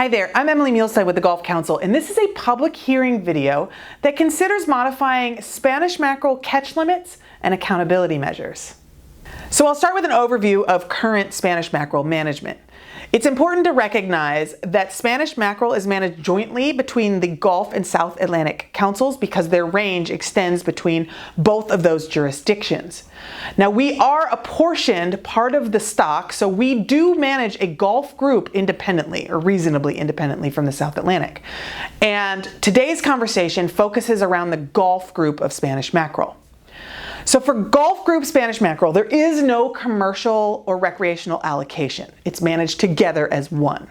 Hi there, I'm Emily Mielstein with the Gulf Council, and this is a public hearing video that considers modifying Spanish mackerel catch limits and accountability measures. So I'll start with an overview of current Spanish mackerel management. It's important to recognize that Spanish mackerel is managed jointly between the Gulf and South Atlantic councils because their range extends between both of those jurisdictions. Now, we are apportioned part of the stock, so we do manage a Gulf group independently or reasonably independently from the South Atlantic. And today's conversation focuses around the Gulf group of Spanish mackerel. So for Gulf Group Spanish mackerel, there is no commercial or recreational allocation. It's managed together as one.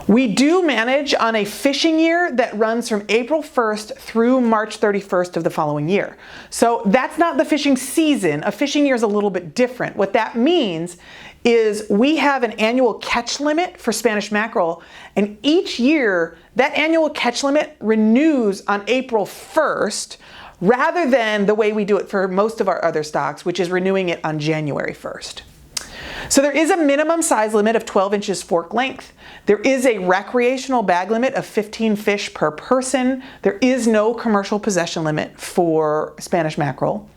We do manage on a fishing year that runs from April 1st through March 31st of the following year. So that's not the fishing season. A fishing year is a little bit different. What that means is we have an annual catch limit for Spanish mackerel, and each year that annual catch limit renews on April 1st, rather than the way we do it for most of our other stocks, which is renewing it on January 1st. So there is a minimum size limit of 12 inches fork length. There is a recreational bag limit of 15 fish per person. There is no commercial possession limit for Spanish mackerel.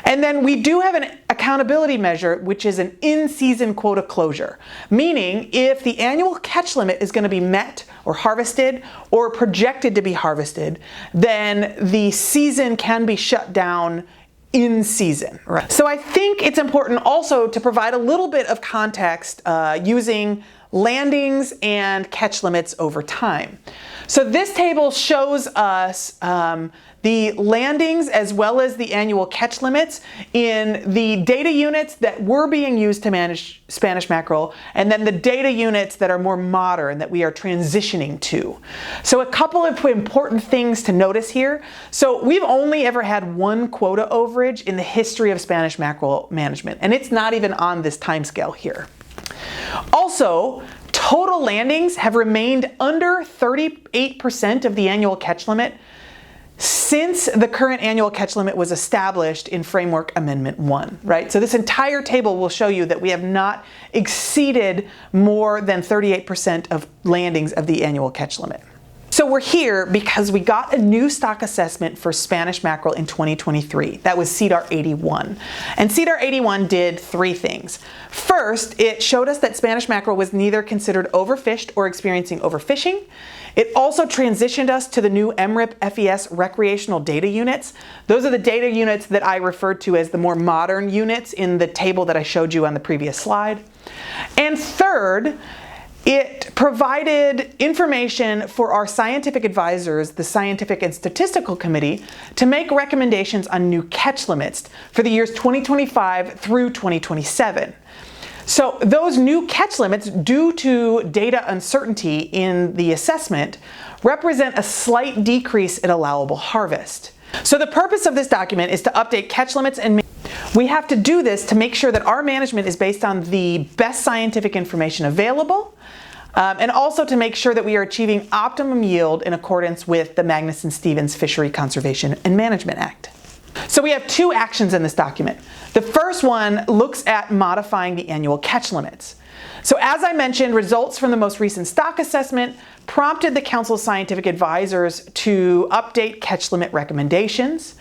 And then we do have an accountability measure, which is an in-season quota closure, meaning if the annual catch limit is going to be met or harvested or projected to be harvested, then the season can be shut down in season. Right. So I think it's important also to provide a little bit of context using landings and catch limits over time. So this table shows us the landings as well as the annual catch limits in the data units that were being used to manage Spanish mackerel, and then the data units that are more modern that we are transitioning to. So a couple of important things to notice here. So we've only ever had one quota overage in the history of Spanish mackerel management, and it's not even on this timescale here. Also, total landings have remained under 38% of the annual catch limit since the current annual catch limit was established in Framework Amendment 1, right? So this entire table will show you that we have not exceeded more than 38% of landings of the annual catch limit. So we're here because we got a new stock assessment for Spanish mackerel in 2023. That was CDAR 81. And CDAR 81 did three things. First, it showed us that Spanish mackerel was neither considered overfished or experiencing overfishing. It also transitioned us to the new MRIP FES recreational data units. Those are the data units that I referred to as the more modern units in the table that I showed you on the previous slide. And third, it provided information for our scientific advisors, the Scientific and Statistical Committee, to make recommendations on new catch limits for the years 2025 through 2027. So those new catch limits, due to data uncertainty in the assessment, represent a slight decrease in allowable harvest. So the purpose of this document is to update catch limits, and we have to do this to make sure that our management is based on the best scientific information available, and also to make sure that we are achieving optimum yield in accordance with the Magnuson-Stevens Fishery Conservation and Management Act. So we have two actions in this document. The first one looks at modifying the annual catch limits. So as I mentioned, results from the most recent stock assessment prompted the Council's scientific advisors to update catch limit recommendations.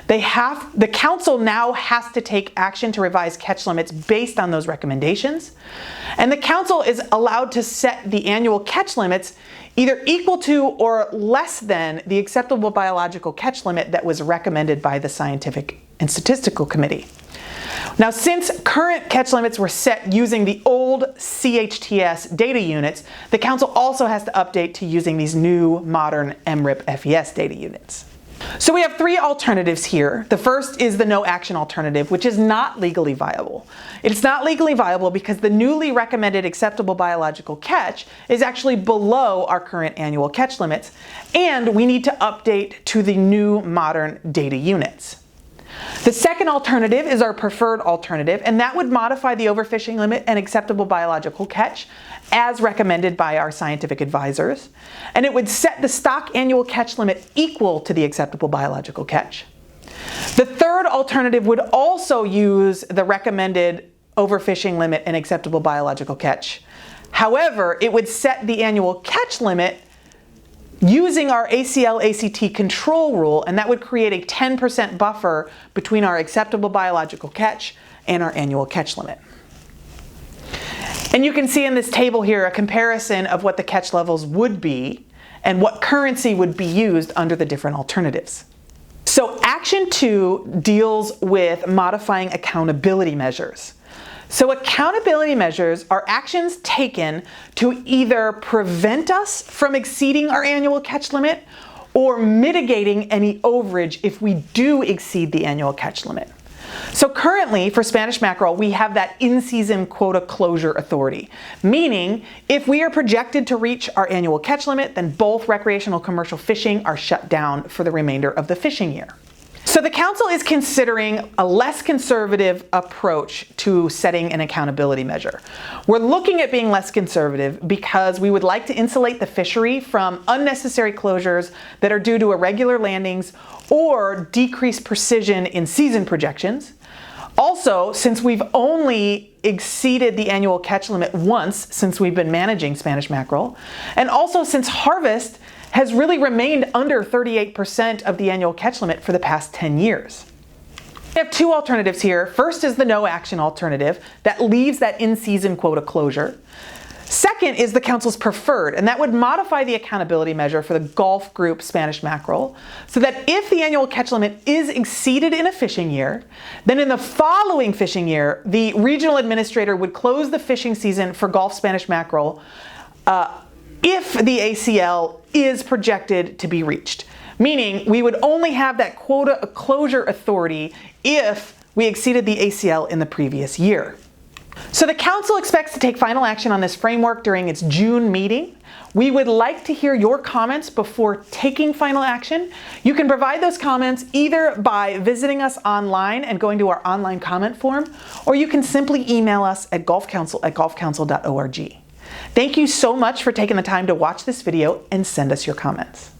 The Council now has to take action to revise catch limits based on those recommendations. And the Council is allowed to set the annual catch limits either equal to or less than the acceptable biological catch limit that was recommended by the Scientific and Statistical Committee. Now, since current catch limits were set using the old CHTS data units, the Council also has to update to using these new modern MRIP FES data units. So we have three alternatives here. The first is the no action alternative, which is not legally viable. It's not legally viable because the newly recommended acceptable biological catch is actually below our current annual catch limits, and we need to update to the new modern data units. The second alternative is our preferred alternative, and that would modify the overfishing limit and acceptable biological catch as recommended by our scientific advisors, and it would set the stock annual catch limit equal to the acceptable biological catch. The third alternative would also use the recommended overfishing limit and acceptable biological catch. However, it would set the annual catch limit using our ACL-ACT control rule, and that would create a 10% buffer between our acceptable biological catch and our annual catch limit. And you can see in this table here a comparison of what the catch levels would be and what currency would be used under the different alternatives. So action 2 deals with modifying accountability measures. So accountability measures are actions taken to either prevent us from exceeding our annual catch limit or mitigating any overage if we do exceed the annual catch limit. So currently for Spanish mackerel, we have that in-season quota closure authority, meaning if we are projected to reach our annual catch limit, then both recreational commercial fishing are shut down for the remainder of the fishing year. So the council is considering a less conservative approach to setting an accountability measure. We're looking at being less conservative because we would like to insulate the fishery from unnecessary closures that are due to irregular landings or decreased precision in season projections. Also, since we've only exceeded the annual catch limit once since we've been managing Spanish mackerel, and also since harvest has really remained under 38% of the annual catch limit for the past 10 years. We have two alternatives here. First is the no action alternative that leaves that in-season quota closure. Second is the council's preferred, and that would modify the accountability measure for the Gulf group Spanish mackerel so that if the annual catch limit is exceeded in a fishing year, then in the following fishing year, the regional administrator would close the fishing season for Gulf Spanish mackerel if the ACL is projected to be reached. Meaning we would only have that quota closure authority if we exceeded the ACL in the previous year. So the council expects to take final action on this framework during its June meeting. We would like to hear your comments before taking final action. You can provide those comments either by visiting us online and going to our online comment form, or you can simply email us at gulfcouncil@gulfcouncil.org. Thank you so much for taking the time to watch this video and send us your comments.